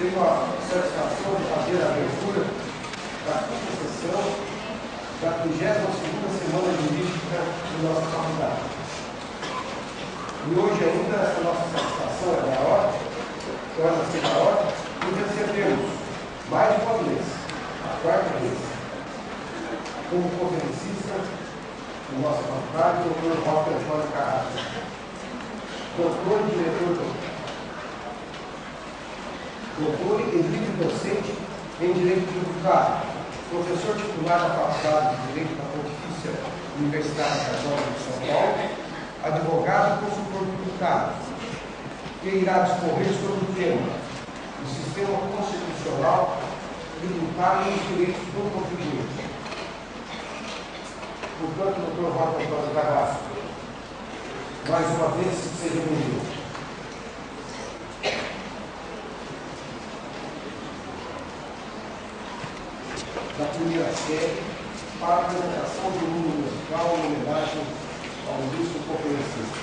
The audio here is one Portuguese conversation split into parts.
tenho a satisfação de fazer a abertura da quinta sessão da 32ª semana jurídica de nossa faculdade. E hoje ainda essa nossa satisfação é maior, torna-se maior, e recebemos mais uma vez, a quarta vez, como conferencista da nossa faculdade, o Dr. Walter Antônio Carrasco, doutor e diretor, doutor e livre-docente em Direito Tributário, professor titular da Faculdade de Direito da Pontifícia Universidade Católica de São Paulo, advogado e consultor tributário, que irá discorrer sobre o tema o sistema constitucional tributário e os direitos do contribuinte. Portanto, Dr. Walter Antônio Carrasco, mais uma vez, seja bem-vindo. Da primeira série, para a apresentação do hino musical em homenagem ao ilustre conferencista.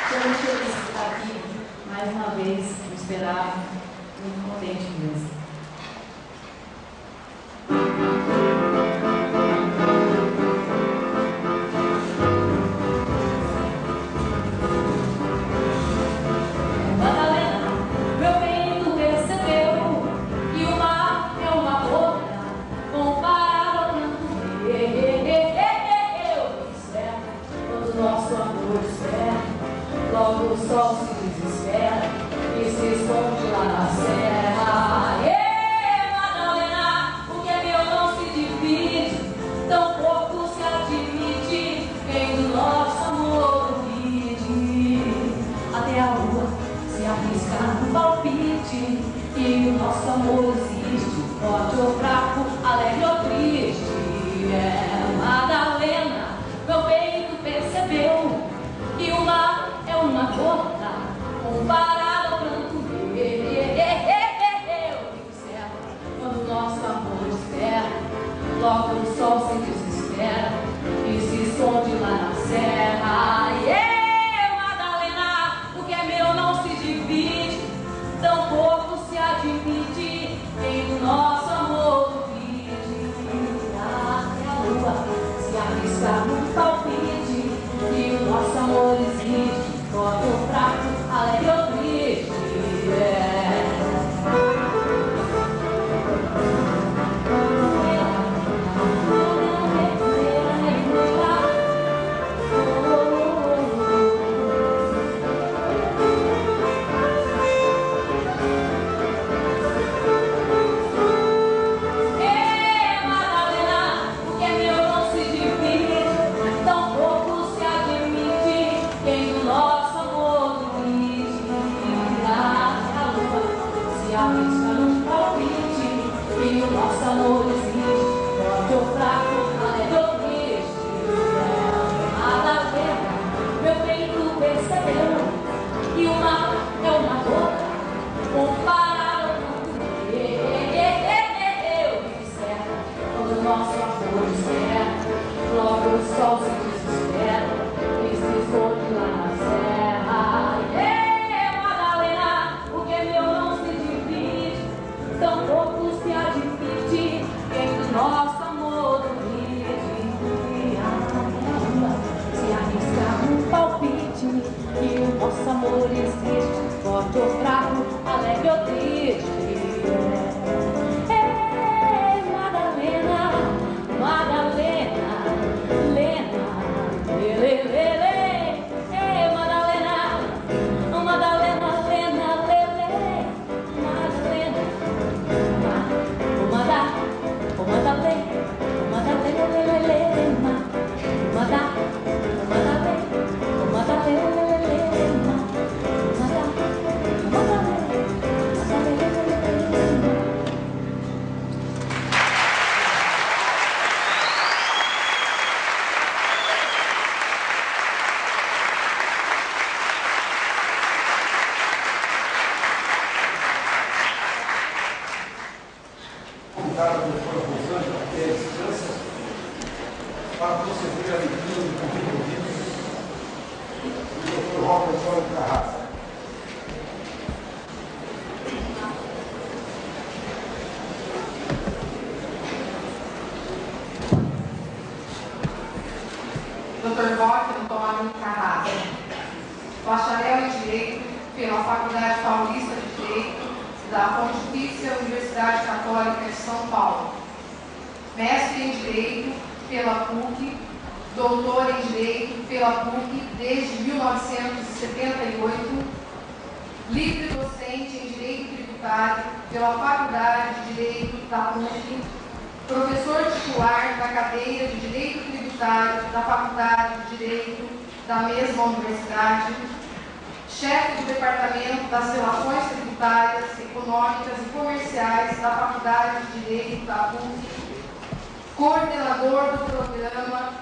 Estou muito feliz de estar aqui mais uma vez, não esperava, muito contente mesmo. Logo o sol se desespera e se esconde lá na serra. Madalena, o que é meu não se divide, tão pouco se admite, quem do nosso amor divide. Até a lua se arrisca no palpite, e o nosso amor existe, forte ou fraco, alegre ou triste. Madalena, meu peito percebeu que o mar é uma gota comparado ao pranto meu. Eu observo quando o nosso amor espera, logo o sol se desespera e se esconde lá na serra. Madalena, o que é meu não se divide, tão pouco se admite, quem do nosso amor duvide. Até a lua se arrisca no palpite, e o nosso amor existe, forte ou fraco, alegre ou triste. Madalena, o que é meu não se divide, tão pouco se admite, quem do nosso amor divide. A lua se arrisca num palpite, e o nosso amor existe, forte ou fraco, alegre ou triste. Madalena, meu peito percebeu que o mar é uma gota comparado ao mundo. Eu observo quando o nosso amor espera, logo o sol se desespera e se esconde lá na serra. Madalena, o que é meu não se divide, tão pouco se admite, quem do nosso amor duvide. A lua se arrisca num palpite, e o nosso amor existe, forte ou fraco, alegre ou triste. Madalena, Madalena, Lena, lelelele. Madalena, Madalena, Lena, lele. Madalena, Madalena, Madalena, lelele. Madalena, Convidado pelo Dr. Rosângela Pérez França para proceder à leitura do convite do Dr. Walter Antônio Carrasco. bacharel em Direito pela Faculdade Paulista de Direito da Pontifícia Universidade Católica de São Paulo, mestre em Direito pela PUC, doutor em Direito pela PUC desde 1978, livre docente em Direito Tributário pela Faculdade de Direito da PUC, professor titular da cadeira de Direito Tributário da Faculdade de Direito da mesma universidade, chefe do Departamento das Relações Tributárias, Econômicas e Comerciais da Faculdade de Direito da PUC, coordenador do programa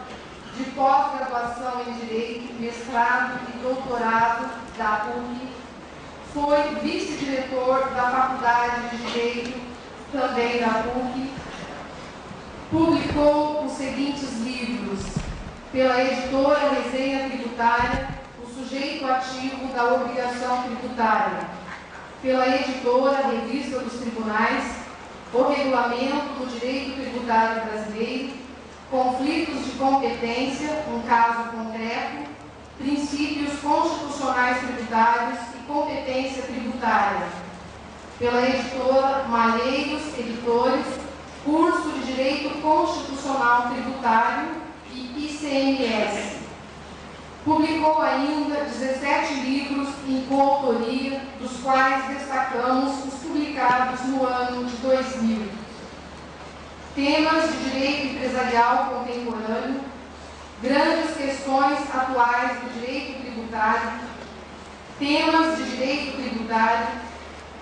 de pós-graduação em Direito, mestrado e doutorado da PUC, foi vice-diretor da Faculdade de Direito, também da PUC, publicou os seguintes livros: pela editora Resenha Tributária, O Sujeito Ativo da Obrigação Tributária, pela editora Revista dos Tribunais, O Regulamento do Direito Tributário Brasileiro, Conflitos de Competência, um caso concreto, Princípios Constitucionais Tributários e Competência Tributária, pela editora Malheiros Editores, Curso de Direito Constitucional Tributário e ICMS. Publicou ainda 17 livros em coautoria, dos quais destacamos os publicados no ano de 2000. Temas de direito empresarial contemporâneo, grandes questões atuais do direito tributário, temas de direito tributário,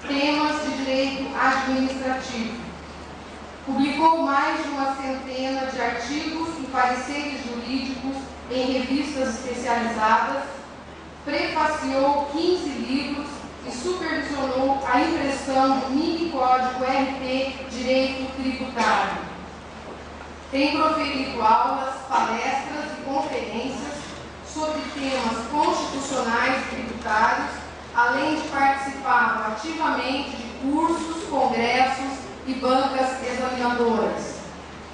temas de direito administrativo. Publicou mais de uma centena de artigos e pareceres jurídicos em revistas especializadas, prefaciou 15 livros e supervisionou a impressão do mini código RT Direito Tributário. Tem proferido aulas, palestras e conferências sobre temas constitucionais e tributários, além de participar ativamente de cursos, congressos e bancas examinadoras.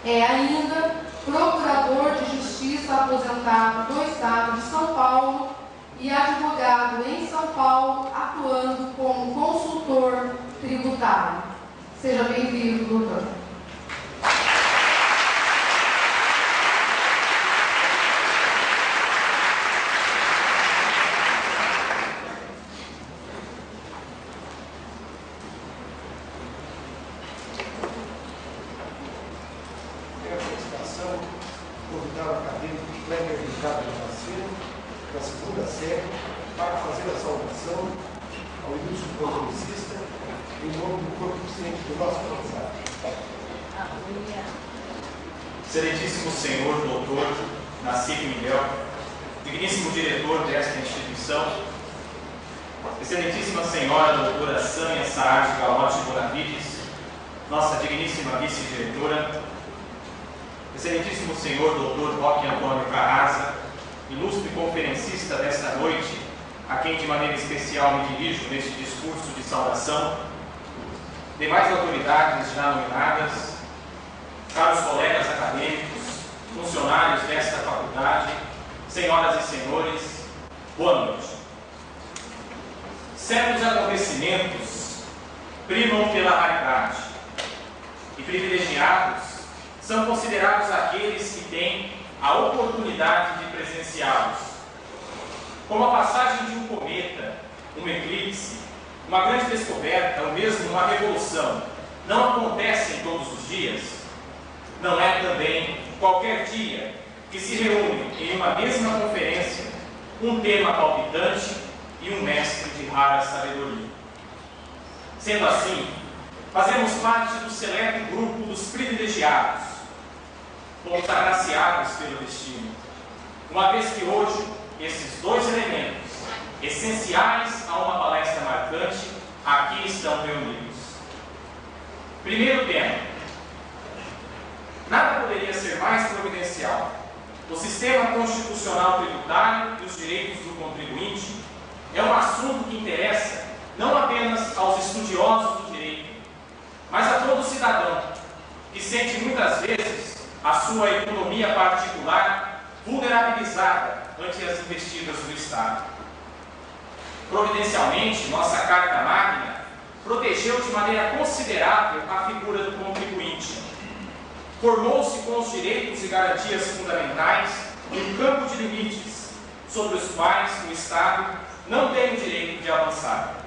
É ainda procurador de justiça aposentado do Estado de São Paulo e advogado em São Paulo, atuando como consultor tributário. Seja bem-vindo, doutor. Excelentíssimo senhor doutor Nassib Miguel, digníssimo diretor desta instituição, excelentíssima senhora doutora Sânia Saad Galotti Bonavides, nossa digníssima vice-diretora, excelentíssimo senhor doutor Roque Antônio Carrasa, ilustre conferencista desta noite, a quem de maneira especial me dirijo neste discurso de saudação, demais autoridades já nominadas, caros colegas acadêmicos, funcionários desta faculdade, senhoras e senhores, boa noite. Certos acontecimentos primam pela raridade e privilegiados são considerados aqueles que têm a oportunidade de presenciá-los. Como a passagem de um cometa, um eclipse, uma grande descoberta ou mesmo uma revolução não acontecem todos os dias, não é também qualquer dia que se reúne em uma mesma conferência um tema palpitante e um mestre de rara sabedoria. Sendo assim, fazemos parte do seleto grupo dos privilegiados, fomos agraciados pelo destino, uma vez que hoje esses dois elementos, essenciais a uma palestra marcante, aqui estão reunidos. Primeiro tema. Nada poderia ser mais providencial. O sistema constitucional tributário e os direitos do contribuinte é um assunto que interessa não apenas aos estudiosos do direito, mas a todo cidadão que sente muitas vezes a sua economia particular vulnerabilizada ante as investidas do Estado. Providencialmente, nossa Carta Magna protegeu de maneira considerável a figura do contribuinte. Formou-se com os direitos e garantias fundamentais em um campo de limites sobre os quais o Estado não tem o direito de avançar.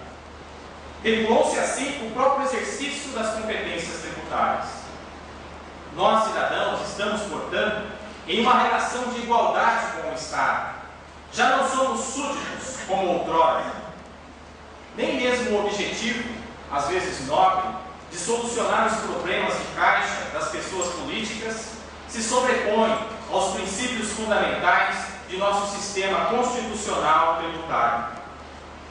Regulou-se assim o próprio exercício das competências tributárias. Nós, cidadãos, estamos, portanto, em uma relação de igualdade com o Estado. Já não somos súditos como outrora. Nem mesmo o objetivo, às vezes nobre, de solucionar os problemas de caixa das pessoas políticas se sobrepõe aos princípios fundamentais de nosso sistema constitucional tributário.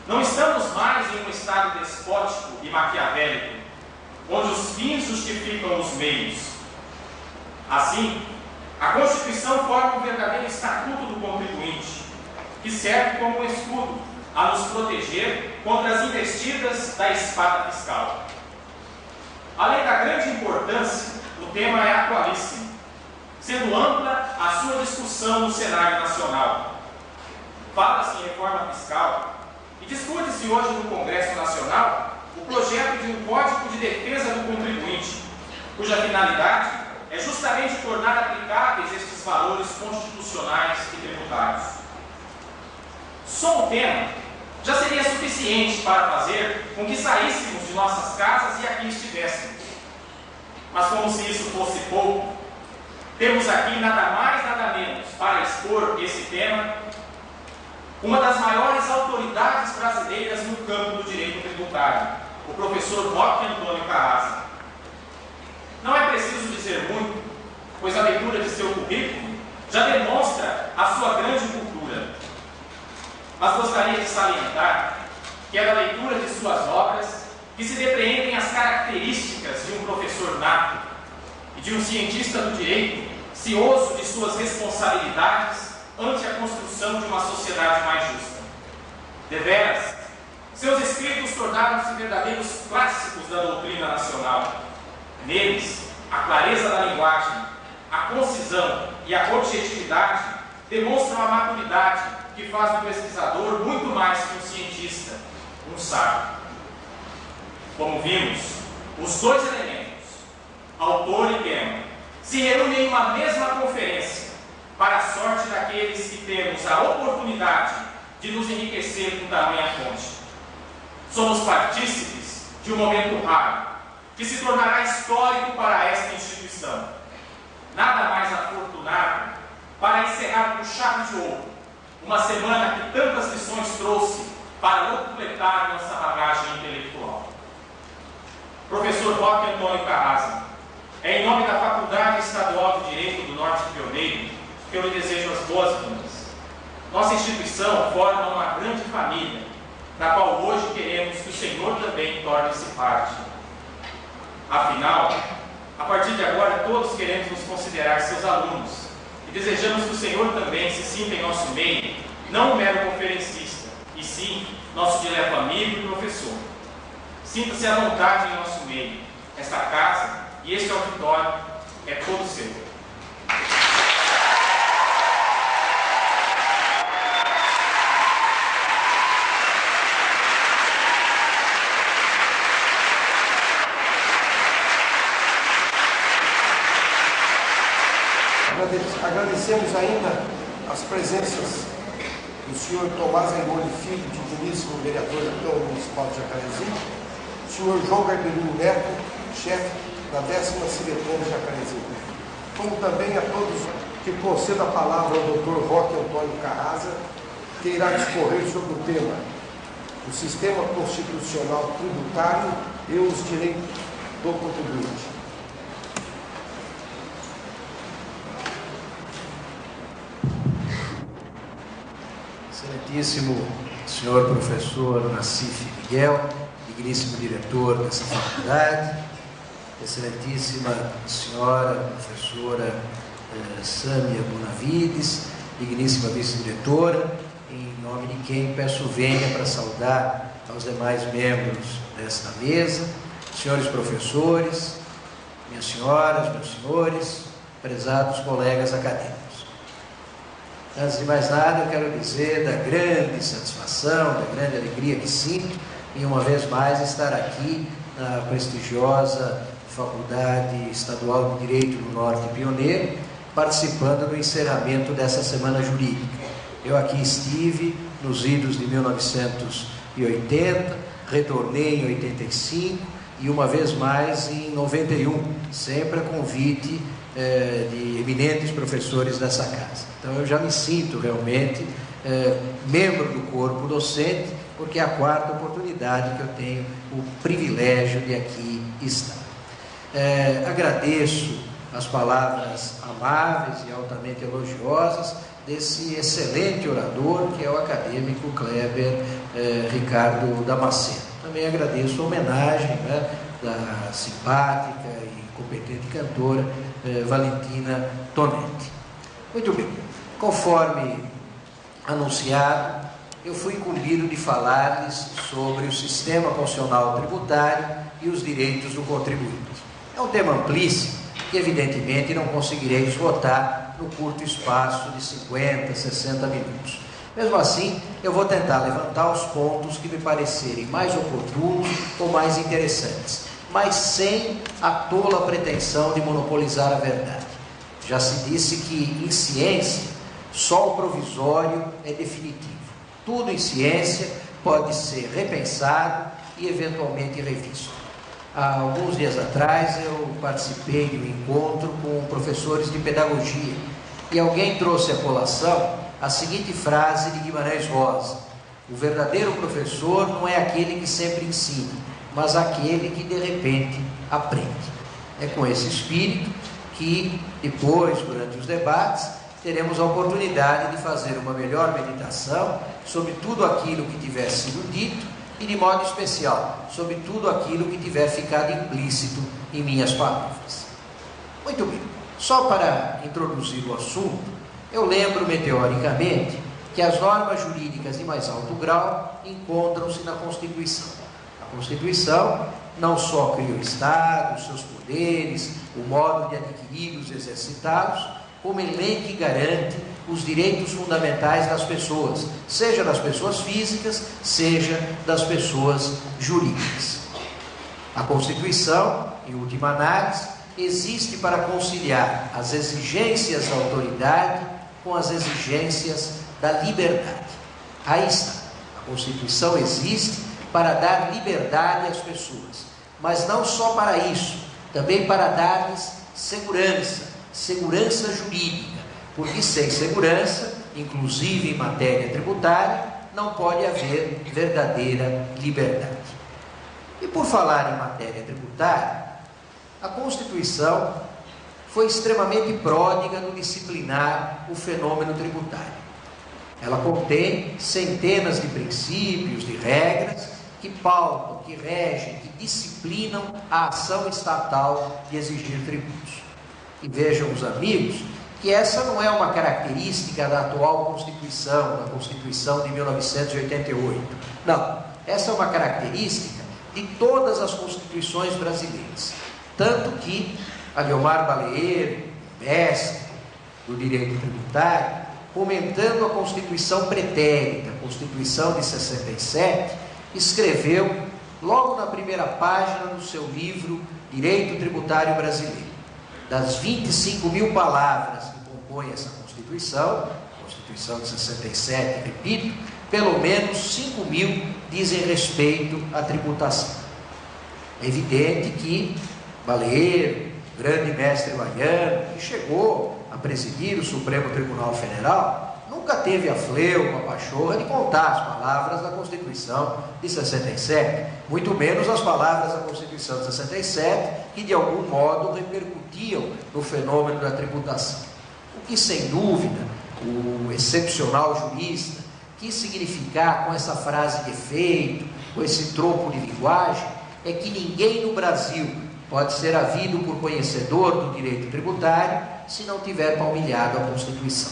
Não estamos mais em um Estado despótico e maquiavélico, onde os fins justificam os meios. Assim, a Constituição forma um verdadeiro estatuto do contribuinte, que serve como um escudo a nos proteger contra as investidas da espada fiscal. Além da grande importância, o tema é atualíssimo, sendo ampla a sua discussão no cenário nacional. Fala-se em reforma fiscal e discute-se hoje no Congresso Nacional o projeto de um Código de Defesa do Contribuinte, cuja finalidade é justamente tornar aplicáveis estes valores constitucionais e tributários. Só o tema já seria suficiente para fazer com que saíssemos de nossas casas e aqui estivéssemos. Mas como se isso fosse pouco, temos aqui nada mais, nada menos para expor esse tema uma das maiores autoridades brasileiras no campo do direito tributário, o professor Roque Antônio Carrasa. Não é preciso dizer muito, pois a leitura de seu currículo já demonstra a sua grande cultura. Mas gostaria de salientar que é da leitura de suas obras que se depreendem as características de um professor nato e de um cientista do direito cioso de suas responsabilidades ante a construção de uma sociedade mais justa. Deveras, seus escritos tornaram-se verdadeiros clássicos da doutrina nacional. Neles, a clareza da linguagem, a concisão e a objetividade demonstram a maturidade que faz do pesquisador muito mais que um cientista, um sábio. Como vimos, os dois elementos, autor e tema, se reúnem em uma mesma conferência para a sorte daqueles que temos a oportunidade de nos enriquecer com tamanha fonte. Somos partícipes de um momento raro, que se tornará histórico para esta instituição. Nada mais afortunado para encerrar com chave de ouro uma semana que tantas lições trouxe para completar nossa bagagem intelectual. Professor Roque Antônio Carrasa, é em nome da Faculdade Estadual de Direito do Norte Pioneiro que eu lhe desejo as boas-vindas. Nossa instituição forma uma grande família, da qual hoje queremos que o Senhor também torne-se parte. Afinal, a partir de agora, todos queremos nos considerar seus alunos e desejamos que o Senhor também se sinta em nosso meio, não um mero conferencista, e sim nosso dileto amigo e professor. Sinta-se à vontade em nosso meio. Esta casa e este auditório é todo seu. Agradecemos ainda as presenças do senhor Tomás Engoli Filho, digníssimo vereador da Câmara Municipal de Jacarezinho, o senhor João Garbelino Neto, chefe da 10ª Ciretona de Jacarezinho, como também a todos que conceda a palavra ao Dr. Roque Antônio Carrasa, que irá discorrer sobre o tema o sistema constitucional tributário e os direitos do contribuinte. Excelentíssimo senhor professor Nassif Miguel, digníssimo diretor dessa faculdade, excelentíssima senhora professora Sâmia Bonavides, digníssima vice-diretora, em nome de quem peço venha para saudar aos demais membros desta mesa, senhores professores, minhas senhoras, meus senhores, prezados colegas acadêmicos. Antes de mais nada, eu quero dizer da grande satisfação, da grande alegria que sinto em uma vez mais estar aqui na prestigiosa Faculdade Estadual de Direito do Norte Pioneiro, participando do encerramento dessa Semana Jurídica. Eu aqui estive nos idos de 1980, retornei em 85 e uma vez mais em 91, sempre a convite de eminentes professores dessa casa. Então eu já me sinto realmente membro do corpo docente, porque é a quarta oportunidade que eu tenho o privilégio de aqui estar. Agradeço as palavras amáveis e altamente elogiosas desse excelente orador, que é o acadêmico Kleber Ricardo Damasceno. Também agradeço a homenagem da simpática e competente cantora Valentina Tonetti. Muito bem, conforme anunciado, eu fui incumbido de falar-lhes sobre o sistema constitucional tributário e os direitos do contribuinte. É um tema amplíssimo que, evidentemente, não conseguirei esgotar no curto espaço de 50, 60 minutos. Mesmo assim, eu vou tentar levantar os pontos que me parecerem mais oportunos ou mais interessantes, mas sem a tola pretensão de monopolizar a verdade. Já se disse que, em ciência, só o provisório é definitivo. Tudo em ciência pode ser repensado e, eventualmente, revisto. Há alguns dias atrás, eu participei de um encontro com professores de pedagogia e alguém trouxe à colação a seguinte frase de Guimarães Rosa: o verdadeiro professor não é aquele que sempre ensina, mas aquele que de repente aprende. É com esse espírito que depois, durante os debates, teremos a oportunidade de fazer uma melhor meditação sobre tudo aquilo que tiver sido dito e, de modo especial, sobre tudo aquilo que tiver ficado implícito em minhas palavras. Muito bem, só para introduzir o assunto, eu lembro meteoricamente que as normas jurídicas de mais alto grau encontram-se na Constituição. A Constituição não só cria o Estado, os seus poderes, o modo de adquiri-los e exercitá-los, como elenca e garante os direitos fundamentais das pessoas, seja das pessoas físicas, seja das pessoas jurídicas. A Constituição, em última análise, existe para conciliar as exigências da autoridade com as exigências da liberdade. Aí está. A Constituição existe para dar liberdade às pessoas, mas não só para isso, também para dar-lhes segurança jurídica, porque sem segurança, inclusive em matéria tributária, não pode haver verdadeira liberdade. E por falar em matéria tributária, a Constituição foi extremamente pródiga no disciplinar o fenômeno tributário. Ela contém centenas de princípios, de regras que pautam, que regem, que disciplinam a ação estatal de exigir tributos. E vejam os amigos que essa não é uma característica da atual Constituição, da Constituição de 1988. Não, essa é uma característica de todas as constituições brasileiras. Tanto que Aliomar Baleiro, mestre do direito tributário, comentando a Constituição pretérita, a Constituição de 67, escreveu logo na primeira página do seu livro Direito Tributário Brasileiro: das 25 mil palavras que compõem essa Constituição, Constituição de 67, repito, pelo menos 5 mil dizem respeito à tributação. É evidente que Baleiro, grande mestre baiano, que chegou a presidir o Supremo Tribunal Federal, nunca teve a fleuma, a pachorra de contar as palavras da Constituição de 67, muito menos as palavras da Constituição de 67, que de algum modo repercutiam no fenômeno da tributação. O que, sem dúvida, o excepcional jurista quis significar com essa frase de efeito, com esse tropo de linguagem, é que ninguém no Brasil pode ser havido por conhecedor do direito tributário se não tiver palmilhado a Constituição.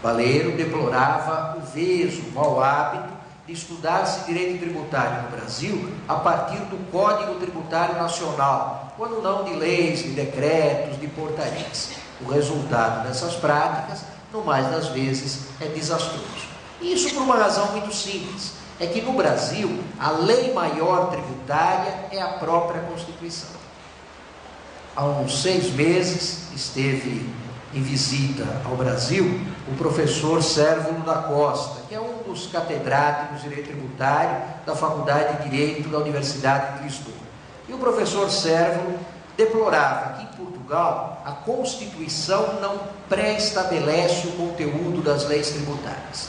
Baleiro deplorava o mau hábito de estudar-se direito tributário no Brasil a partir do Código Tributário Nacional, quando não de leis, de decretos, de portarias. O resultado dessas práticas no mais das vezes, é desastroso. E isso por uma razão muito simples, é que no Brasil, a lei maior tributária é a própria Constituição. Há uns 6 meses, esteve em visita ao Brasil o professor Sérvulo da Costa, que é um dos catedráticos de Direito Tributário da Faculdade de Direito da Universidade de Lisboa. E o professor Sérvulo deplorava que em Portugal a Constituição não pré-estabelece o conteúdo das leis tributárias,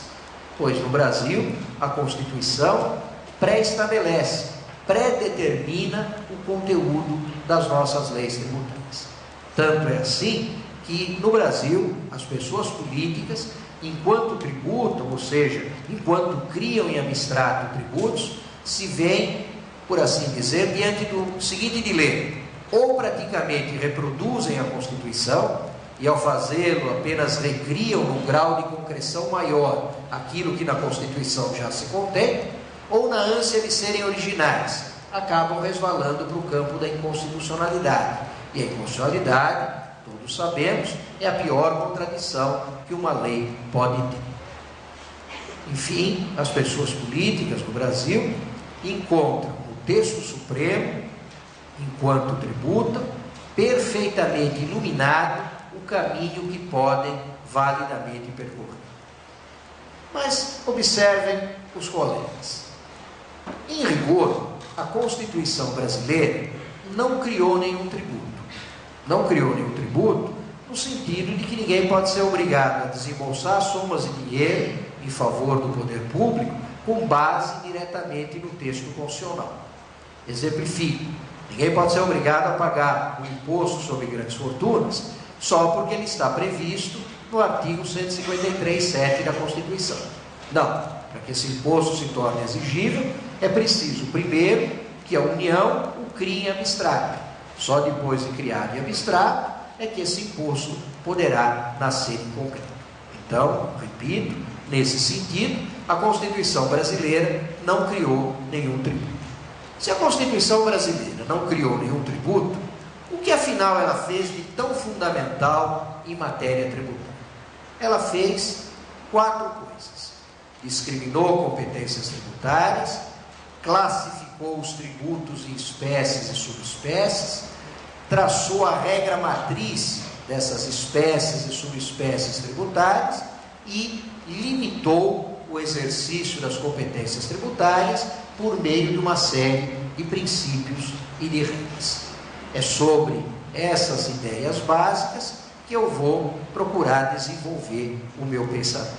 pois no Brasil a Constituição pré-estabelece, pré-determina o conteúdo das nossas leis tributárias. Tanto é assim que no Brasil as pessoas políticas, enquanto tributam, ou seja, enquanto criam em abstrato tributos, se veem, por assim dizer, diante do seguinte dilema: ou praticamente reproduzem a Constituição e ao fazê-lo apenas recriam num grau de concreção maior aquilo que na Constituição já se contém, ou na ânsia de serem originais, acabam resvalando para o campo da inconstitucionalidade. E a inconstitucionalidade, todos sabemos, é a pior contradição que uma lei pode ter. Enfim, as pessoas políticas no Brasil encontram no texto supremo, enquanto tributam, perfeitamente iluminado o caminho que podem validamente percorrer. Mas observem os colegas. Em rigor, a Constituição brasileira não criou nenhum tributo. Não criou nenhum tributo no sentido de que ninguém pode ser obrigado a desembolsar somas de dinheiro em favor do poder público com base diretamente no texto constitucional. Exemplifico: ninguém pode ser obrigado a pagar o imposto sobre grandes fortunas só porque ele está previsto no artigo 153(7) da Constituição. Não, para que esse imposto se torne exigível, é preciso, primeiro, que a União o crie em abstrato. Só depois de criado em abstrato é que esse imposto poderá nascer em concreto. Então, repito, nesse sentido, a Constituição brasileira não criou nenhum tributo. Se a Constituição brasileira não criou nenhum tributo, o que afinal ela fez de tão fundamental em matéria tributária? Ela fez 4 coisas: discriminou competências tributárias, classificou os tributos em espécies e subespécies, traçou a regra matriz dessas espécies e subespécies tributárias e limitou o exercício das competências tributárias por meio de uma série de princípios e de regras. É sobre essas ideias básicas que eu vou procurar desenvolver o meu pensamento.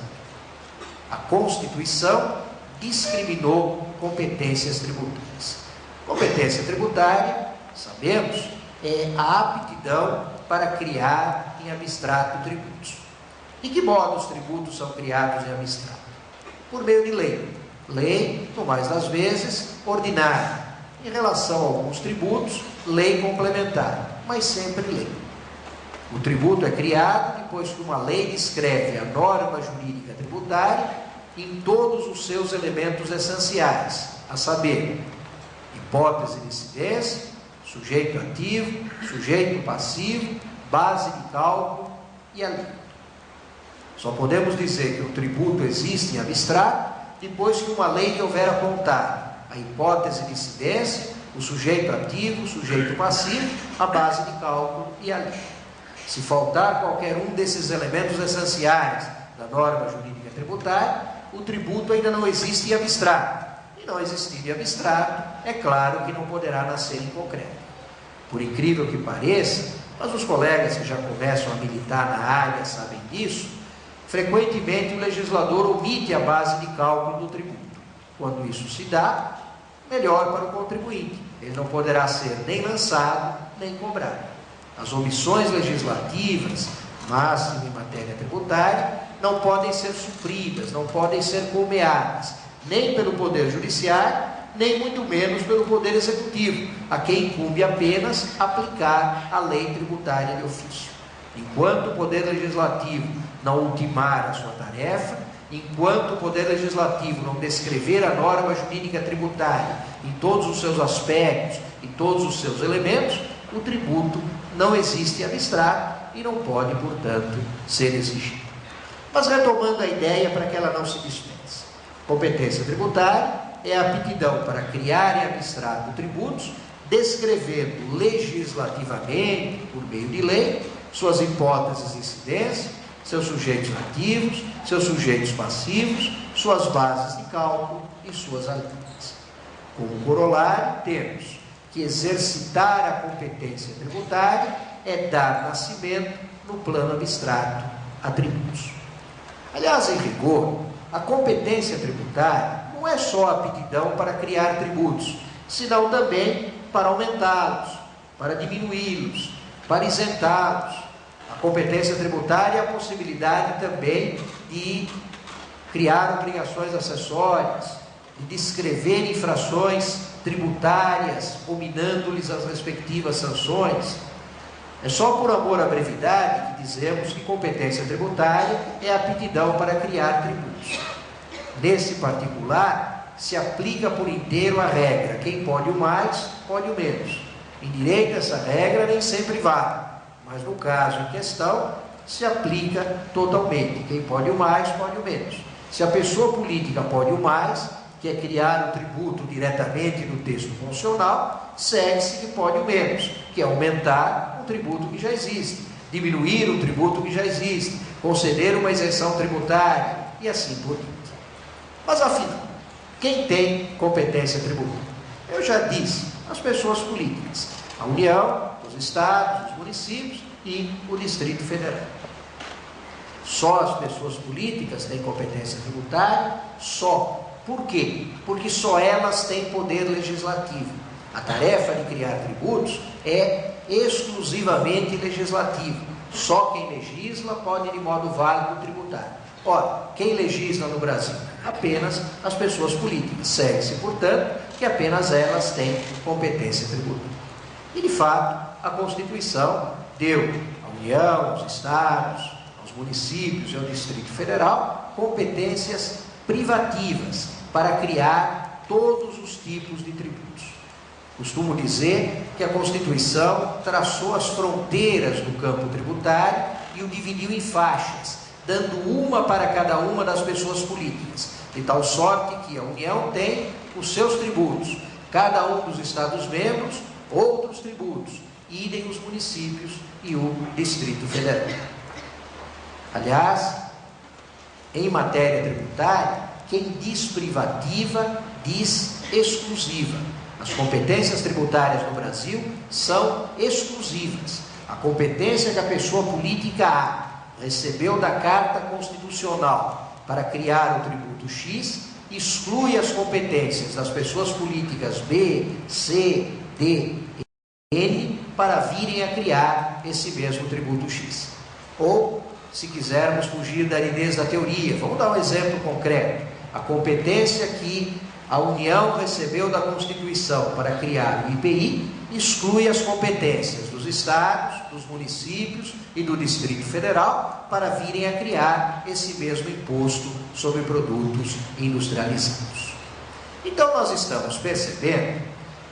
A Constituição discriminou competências tributárias. Competência tributária, sabemos, é a aptidão para criar em abstrato tributos. De que modo os tributos são criados em abstrato? Por meio de lei. Lei, no mais das vezes, ordinária. Em relação a alguns tributos, lei complementar, mas sempre lei. O tributo é criado depois que uma lei descreve a norma jurídica tributária em todos os seus elementos essenciais, a saber, hipótese de incidência, sujeito ativo, sujeito passivo, base de cálculo e alíquota. Só podemos dizer que o tributo existe em abstrato depois que uma lei lhe houver apontado a hipótese de incidência, o sujeito ativo, o sujeito passivo, a base de cálculo e a alíquota. Se faltar qualquer um desses elementos essenciais da norma jurídica tributária, o tributo ainda não existe em abstrato. E não existindo em abstrato, é claro que não poderá nascer em concreto. Por incrível que pareça, mas os colegas que já começam a militar na área sabem disso, frequentemente o legislador omite a base de cálculo do tributo. Quando isso se dá, melhor para o contribuinte. Ele não poderá ser nem lançado, nem cobrado. As omissões legislativas, máximo em matéria tributária, não podem ser supridas, não podem ser colmeadas, nem pelo Poder Judiciário, nem muito menos pelo Poder Executivo, a quem incumbe apenas aplicar a lei tributária de ofício. Enquanto o Poder Legislativo não ultimar a sua tarefa, enquanto o Poder Legislativo não descrever a norma jurídica tributária em todos os seus aspectos, em todos os seus elementos, o tributo não existe em abstrato e não pode, portanto, ser exigido. Mas retomando a ideia para que ela não se dispense. Competência tributária é a aptidão para criar e abstrair tributos, descrevendo legislativamente, por meio de lei, suas hipóteses de incidência, seus sujeitos ativos, seus sujeitos passivos, suas bases de cálculo e suas alíquotas. Como corolário, temos que exercitar a competência tributária é dar nascimento, no plano abstrato, a tributos. Aliás, em rigor, a competência tributária não é só a aptidão para criar tributos, senão também para aumentá-los, para diminuí-los, para isentá-los. A competência tributária é a possibilidade também de criar obrigações acessórias, de descrever infrações tributárias, combinando-lhes as respectivas sanções. É só por amor à brevidade que dizemos que competência tributária é a aptidão para criar tributos. Nesse particular, se aplica por inteiro a regra: quem pode o mais, pode o menos. Em direito, essa regra nem sempre vale, mas no caso em questão, se aplica totalmente: quem pode o mais, pode o menos. Se a pessoa política pode o mais, que é criar o tributo diretamente no texto constitucional, segue-se que pode o menos, que é aumentar o tributo que já existe, diminuir o tributo que já existe, conceder uma isenção tributária e assim por diante. Mas afinal, quem tem competência tributária? Eu já disse, as pessoas políticas, a União, os estados, os municípios e o Distrito Federal. Só as pessoas políticas têm competência tributária? Só. Por quê? Porque só elas têm poder legislativo. A tarefa de criar tributos é exclusivamente legislativa. Só quem legisla pode, de modo válido, tributar. Ora, quem legisla no Brasil? Apenas as pessoas políticas. Segue-se, portanto, que apenas elas têm competência tributária. E, de fato, a Constituição deu à União, aos estados, aos municípios e ao Distrito Federal competências privativas para criar todos os tipos de tributos. Costumo dizer que a Constituição traçou as fronteiras do campo tributário e o dividiu em faixas, dando uma para cada uma das pessoas políticas, de tal sorte que a União tem os seus tributos, cada um dos Estados-membros, outros tributos, idem os municípios e o Distrito Federal. Aliás, em matéria tributária, quem diz privativa, diz exclusiva. As competências tributárias no Brasil são exclusivas. A competência que a pessoa política A recebeu da Carta Constitucional para criar o tributo X exclui as competências das pessoas políticas B, C, D e N para virem a criar esse mesmo tributo X. Ou, se quisermos fugir da aridez da teoria, vamos dar um exemplo concreto. A competência que a União recebeu da Constituição para criar o IPI exclui as competências dos estados, dos municípios e do Distrito Federal para virem a criar esse mesmo imposto sobre produtos industrializados. Então nós estamos percebendo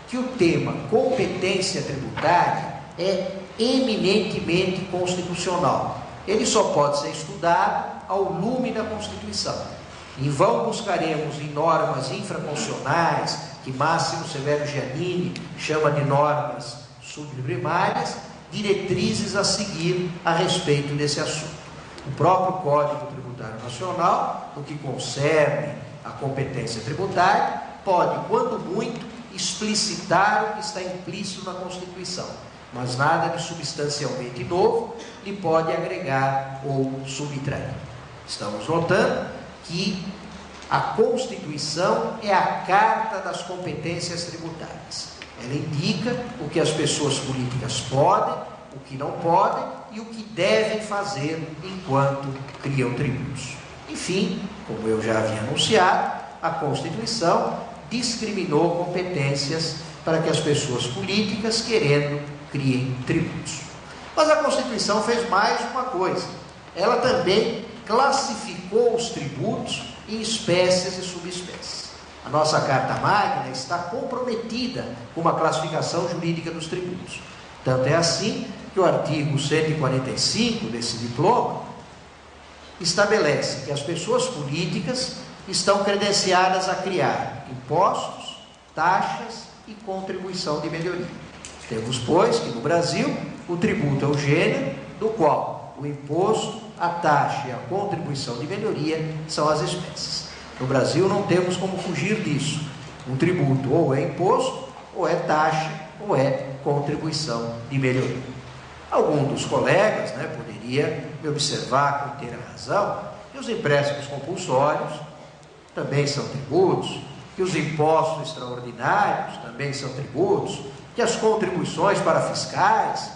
que o tema competência tributária é eminentemente constitucional. Ele só pode ser estudado ao lume da Constituição. Em vão buscaremos em normas infraconstitucionais, que Máximo Severo Giannini chama de normas sublimárias, diretrizes a seguir a respeito desse assunto. O próprio Código Tributário Nacional, no que concerne a competência tributária, pode, quando muito, explicitar o que está implícito na Constituição, mas nada de substancialmente novo lhe pode agregar ou subtrair. Estamos notando que a Constituição é a carta das competências tributárias. Ela indica o que as pessoas políticas podem, o que não podem e o que devem fazer enquanto criam tributos. Enfim, como eu já havia anunciado, a Constituição discriminou competências para que as pessoas políticas, querendo, criem tributos. Mas a Constituição fez mais uma coisa. Ela também classificou os tributos em espécies e subespécies. A nossa Carta Magna está comprometida com uma classificação jurídica dos tributos. Tanto é assim que o artigo 145 desse diploma estabelece que as pessoas políticas estão credenciadas a criar impostos, taxas e contribuição de melhoria. Temos, pois, que no Brasil o tributo é o gênero do qual o imposto, a taxa e a contribuição de melhoria são as espécies. No Brasil não temos como fugir disso. Um tributo ou é imposto, ou é taxa, ou é contribuição de melhoria. Algum dos colegas poderia me observar com inteira razão que os empréstimos compulsórios também são tributos, que os impostos extraordinários também são tributos, que as contribuições para fiscais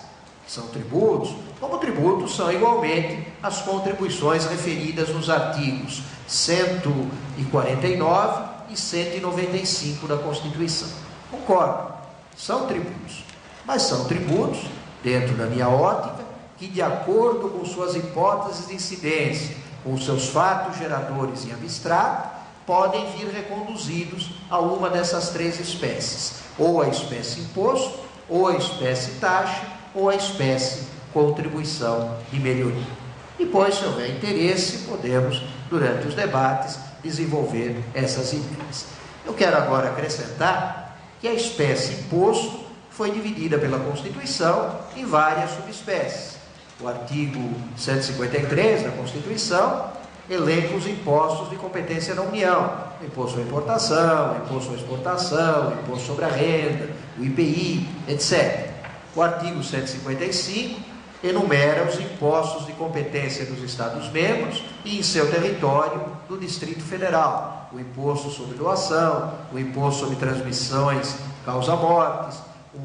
são tributos, como tributos são igualmente as contribuições referidas nos artigos 149 e 195 da Constituição. Concordo, são tributos, mas são tributos, dentro da minha ótica, que de acordo com suas hipóteses de incidência, com seus fatos geradores em abstrato, podem vir reconduzidos a uma dessas três espécies, ou a espécie imposto, ou a espécie taxa, ou a espécie contribuição de melhoria. Depois, se houver interesse, podemos, durante os debates, desenvolver essas ideias. Eu quero agora acrescentar que a espécie imposto foi dividida pela Constituição em várias subespécies. O artigo 153 da Constituição elenca os impostos de competência da União: o imposto à importação, o imposto à exportação, o imposto sobre a renda, o IPI, etc. O artigo 155 enumera os impostos de competência dos Estados-membros e em seu território do Distrito Federal: o imposto sobre doação, o imposto sobre transmissões causa-mortes,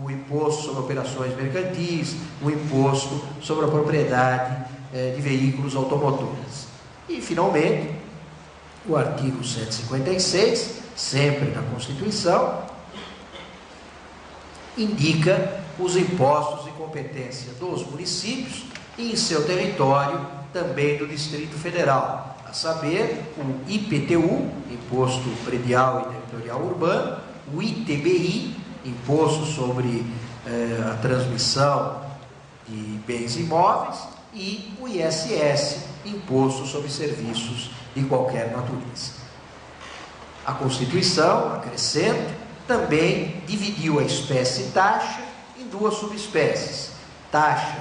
o imposto sobre operações mercantis, o imposto sobre a propriedade de veículos automotores. E, finalmente, o artigo 156, sempre da Constituição, indica os impostos de competência dos municípios e em seu território também do Distrito Federal, a saber, o IPTU, Imposto Predial e Territorial Urbano, o ITBI, Imposto sobre a transmissão de bens imóveis, e o ISS, Imposto sobre serviços de qualquer natureza. A Constituição, acrescento, também dividiu a espécie taxa em duas subespécies: taxa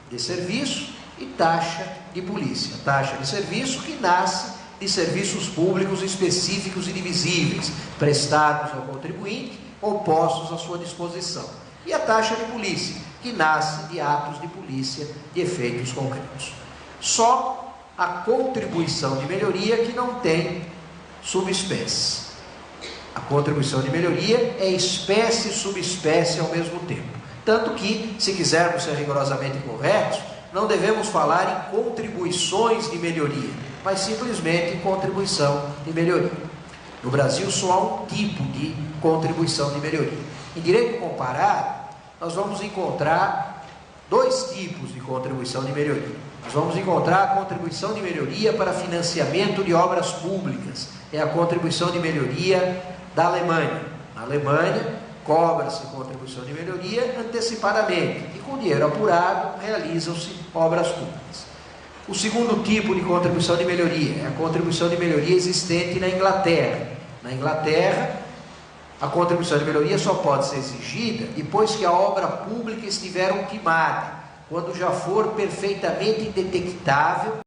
de serviço e taxa de polícia. Taxa de serviço que nasce de serviços públicos específicos e divisíveis, prestados ao contribuinte ou postos à sua disposição. E a taxa de polícia, que nasce de atos de polícia de efeitos concretos. Só a contribuição de melhoria que não tem subespécies. A contribuição de melhoria é espécie e subespécie ao mesmo tempo. Tanto que, se quisermos ser rigorosamente corretos, não devemos falar em contribuições de melhoria, mas simplesmente em contribuição de melhoria. No Brasil só há um tipo de contribuição de melhoria. Em direito comparado, nós vamos encontrar dois tipos de contribuição de melhoria. Nós vamos encontrar a contribuição de melhoria para financiamento de obras públicas. É a contribuição de melhoria da Alemanha. Na Alemanha, cobra-se contribuição de melhoria antecipadamente e com dinheiro apurado realizam-se obras públicas. O segundo tipo de contribuição de melhoria é a contribuição de melhoria existente na Inglaterra. Na Inglaterra, a contribuição de melhoria só pode ser exigida depois que a obra pública estiver ultimada, quando já for perfeitamente detectável